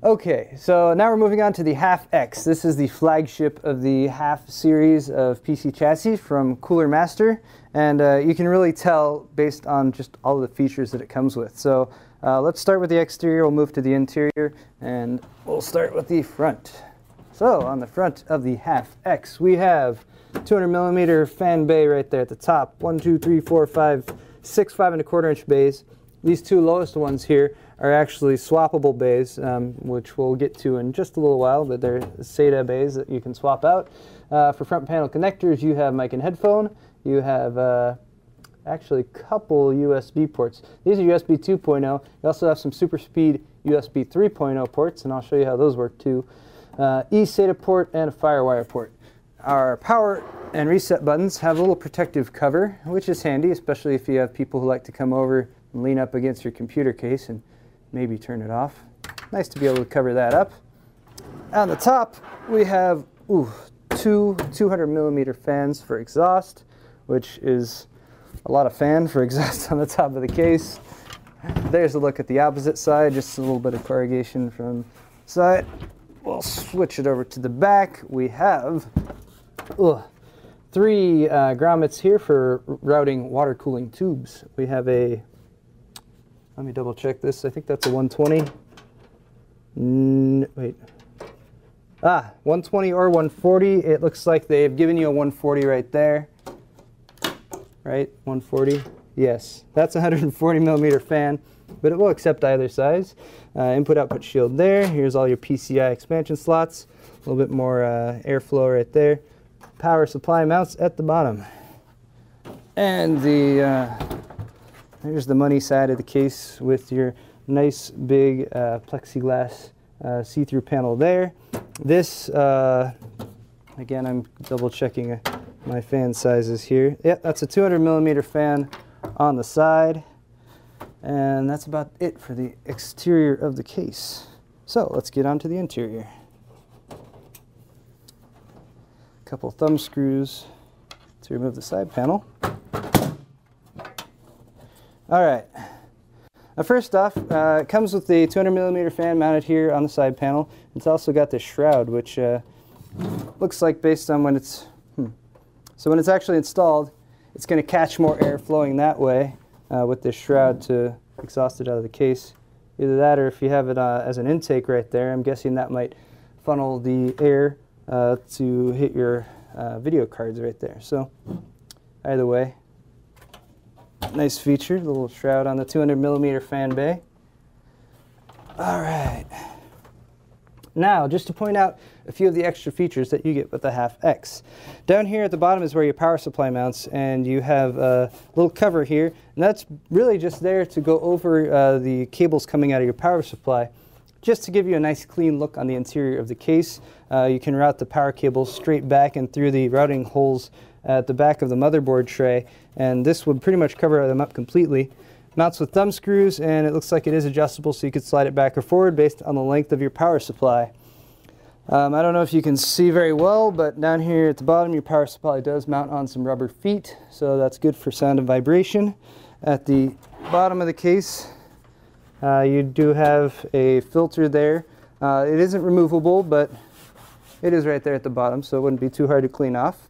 Okay, so now we're moving on to the HAF X. This is the flagship of the HAF series of PC chassis from Cooler Master, and you can really tell based on just all of the features that it comes with. So let's start with the exterior, we'll move to the interior, and we'll start with the front. So on the front of the HAF X, we have 200mm fan bay right there at the top. 1, 2, 3, 4, 5, 6 5¼ inch bays. These two lowest ones here are actually swappable bays, which we'll get to in just a little while, but they're Sata bays that you can swap out. For front panel connectors, you have mic and headphone. You have actually a couple USB ports. These are USB 2.0. You also have some super speed USB 3.0 ports, and I'll show you how those work too. eSATA port and a FireWire port. Our power and reset buttons have a little protective cover, which is handy, especially if you have people who like to come over and lean up against your computer case and maybe turn it off. Nice to be able to cover that up. On the top, we have two 200mm fans for exhaust, which is a lot of fan for exhaust on the top of the case. There's a look at the opposite side, just a little bit of corrugation from the side. We'll switch it over to the back. We have 3 grommets here for routing water cooling tubes. We have a, let me double check this, I think that's a 120. Wait. 120 or 140. It looks like they've given you a 140 right there. Right, 140. Yes, that's a 140mm fan, but it will accept either size. Input-output shield there. Here's all your PCI expansion slots. A little bit more airflow right there. Power supply mounts at the bottom. And there's the money side of the case with your nice big plexiglass see-through panel there. This, again, I'm double checking my fan sizes here. Yep, that's a 200mm fan on the side. And that's about it for the exterior of the case. So let's get on to the interior. A couple thumb screws to remove the side panel. All right. Now first off, it comes with the 200mm fan mounted here on the side panel. It's also got this shroud, which looks like based on when it's so when it's actually installed, it's going to catch more air flowing that way with this shroud to exhaust it out of the case. Either that, or if you have it as an intake right there, I'm guessing that might funnel the air to hit your video cards right there. So either way, nice feature, the little shroud on the 200mm fan bay. All right. Now, just to point out a few of the extra features that you get with the HAF X. Down here at the bottom is where your power supply mounts, and you have a little cover here, and that's really just there to go over the cables coming out of your power supply, just to give you a nice clean look on the interior of the case. You can route the power cables straight back and through the routing holes at the back of the motherboard tray, and this would pretty much cover them up completely. Mounts with thumb screws, and it looks like it is adjustable, so you could slide it back or forward based on the length of your power supply. I don't know if you can see very well, but down here at the bottom your power supply does mount on some rubber feet, so that's good for sound and vibration. At the bottom of the case you do have a filter there. It isn't removable, but it is right there at the bottom, so it wouldn't be too hard to clean off.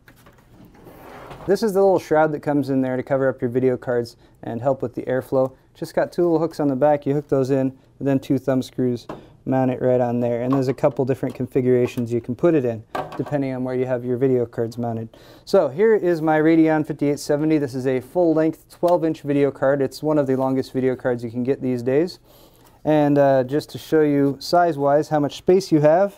This is the little shroud that comes in there to cover up your video cards and help with the airflow. Just got 2 little hooks on the back, you hook those in, and then 2 thumb screws, mount it right on there. And there's a couple different configurations you can put it in, depending on where you have your video cards mounted. So here is my Radeon 5870. This is a full-length 12-inch video card. It's one of the longest video cards you can get these days. And just to show you size-wise how much space you have,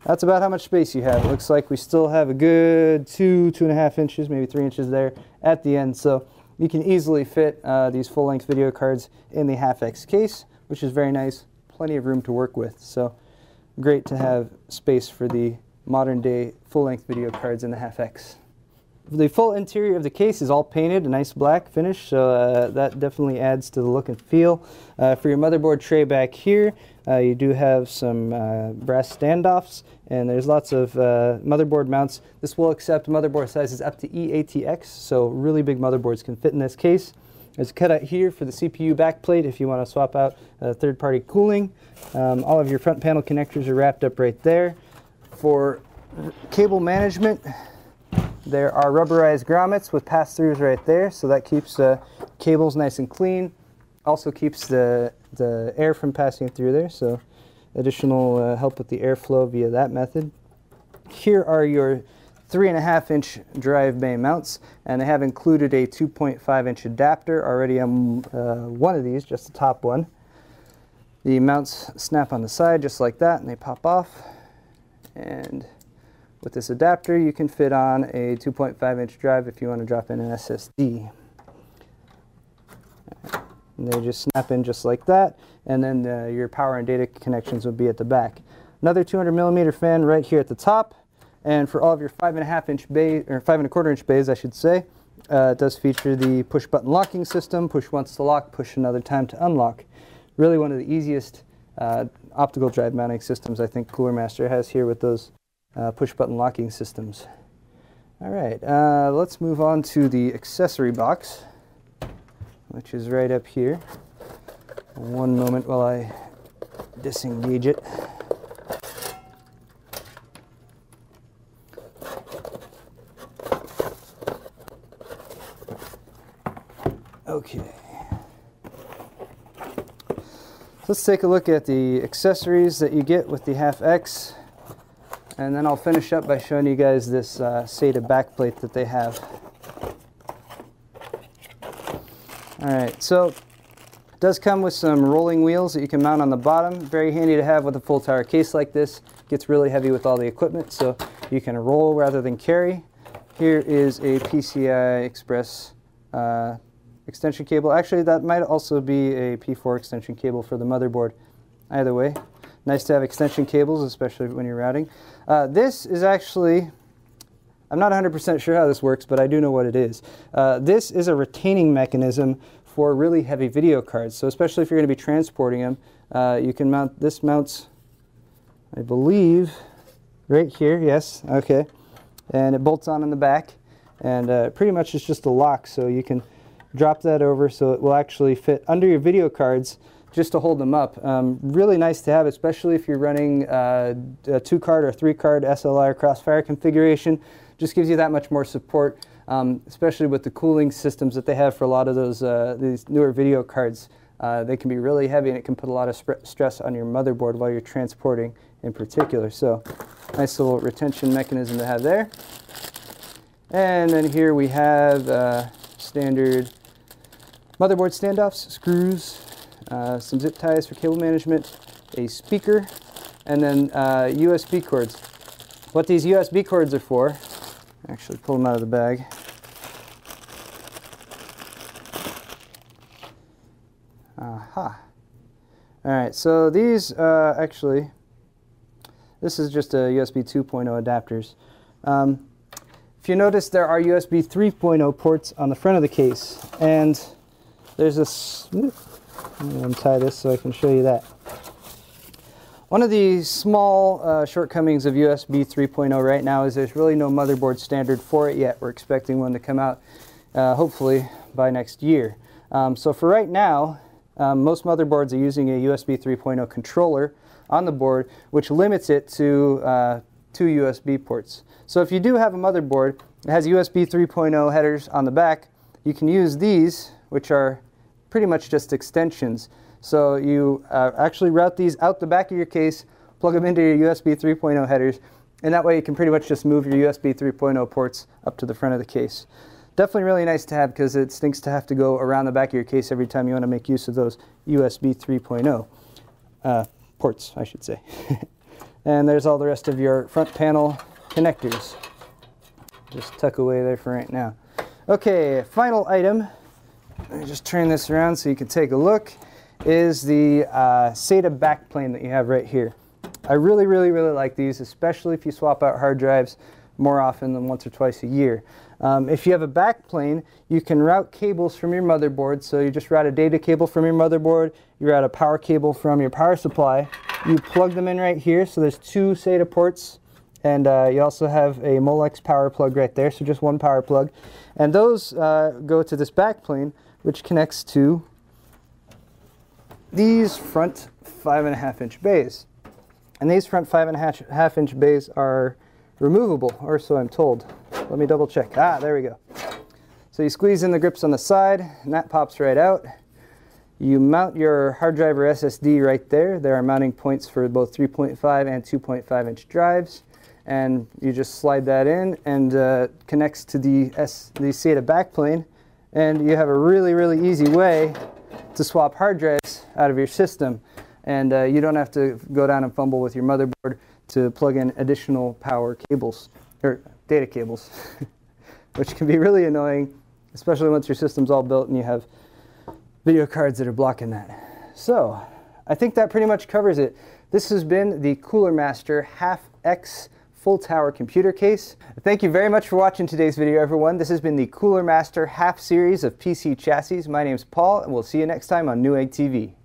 that's about how much space you have. It looks like we still have a good 2.5 inches, maybe 3 inches there at the end. So you can easily fit these full-length video cards in the HAF X case, which is very nice. Plenty of room to work with. So great to have space for the modern-day full-length video cards in the HAF X. The full interior of the case is all painted, a nice black finish, so that definitely adds to the look and feel. For your motherboard tray back here, you do have some brass standoffs, and there's lots of motherboard mounts. This will accept motherboard sizes up to eATX, so really big motherboards can fit in this case. There's a cutout here for the CPU backplate if you want to swap out third-party cooling. All of your front panel connectors are wrapped up right there. For cable management, there are rubberized grommets with pass-throughs right there, so that keeps cables nice and clean. Also keeps the air from passing through there, so additional help with the airflow via that method. Here are your 3.5-inch drive bay mounts, and they have included a 2.5-inch adapter already on one of these, just the top one. The mounts snap on the side just like that, and they pop off. And with this adapter, you can fit on a 2.5-inch drive if you want to drop in an SSD. And they just snap in just like that, and then your power and data connections will be at the back. Another 200mm fan right here at the top, and for all of your 5.5-inch bays, or 5.25-inch bays, I should say, it does feature the push-button locking system. Push once to lock, push another time to unlock. Really one of the easiest optical drive mounting systems I think Cooler Master has here with those push-button locking systems. All right, let's move on to the accessory box, which is right up here. One moment while I disengage it. Okay. Let's take a look at the accessories that you get with the HAF X, and then I'll finish up by showing you guys this Sata backplate that they have. Alright, so it does come with some rolling wheels that you can mount on the bottom. Very handy to have with a full tower case like this. It gets really heavy with all the equipment, so you can roll rather than carry. Here is a PCI Express extension cable. Actually, that might also be a P4 extension cable for the motherboard. Either way, nice to have extension cables, especially when you're routing. This is actually, I'm not 100% sure how this works, but I do know what it is. This is a retaining mechanism for really heavy video cards. So especially if you're going to be transporting them, you can mount, this mounts, I believe, right here, yes, okay. And it bolts on in the back, and pretty much it's just a lock, so you can drop that over so it will actually fit under your video cards just to hold them up. Really nice to have, especially if you're running a 2-card or 3-card SLI or Crossfire configuration. Just gives you that much more support, especially with the cooling systems that they have for a lot of those these newer video cards. They can be really heavy, and it can put a lot of stress on your motherboard while you're transporting in particular. So nice little retention mechanism to have there. And then here we have standard motherboard standoffs, screws, some zip ties for cable management, a speaker, and then USB cords. What these USB cords are for, actually pull them out of the bag. Aha. Alright, so these actually, this is just a USB 2.0 adapters. If you notice, there are USB 3.0 ports on the front of the case, and there's this, let me untie this so I can show you that. One of the small shortcomings of USB 3.0 right now is there's really no motherboard standard for it yet. We're expecting one to come out hopefully by next year. So for right now, most motherboards are using a USB 3.0 controller on the board, which limits it to 2 USB ports. So if you do have a motherboard that has USB 3.0 headers on the back, you can use these, which are pretty much just extensions. So you actually route these out the back of your case, plug them into your USB 3.0 headers, and that way you can pretty much just move your USB 3.0 ports up to the front of the case. Definitely really nice to have, because it stinks to have to go around the back of your case every time you want to make use of those USB 3.0 ports, I should say. And there's all the rest of your front panel connectors. Just tuck away there for right now. Okay, final item. Let me just turn this around so you can take a look. Is the Sata Backplane that you have right here. I really like these, especially if you swap out hard drives more often than once or twice a year. If you have a backplane, you can route cables from your motherboard. So you just route a data cable from your motherboard, you route a power cable from your power supply, you plug them in right here. So there's 2 SATA ports, and you also have a Molex power plug right there, so just one power plug. And those go to this backplane, which connects to these front 5.5-inch bays. And these front 5.5-inch bays are removable, or so I'm told. Let me double check. Ah, there we go. So you squeeze in the grips on the side, and that pops right out. You mount your hard drive or SSD right there. There are mounting points for both 3.5 and 2.5-inch drives. And you just slide that in and connects to the Sata Backplane. And you have a really, really easy way to swap hard drives out of your system. And you don't have to go down and fumble with your motherboard to plug in additional power cables, or data cables, which can be really annoying, especially once your system's all built and you have video cards that are blocking that. So, I think that pretty much covers it. This has been the Cooler Master HAF X full tower computer case. Thank you very much for watching today's video, everyone. This has been the Cooler Master HAF series of PC chassis. My name's Paul, and we'll see you next time on Newegg TV.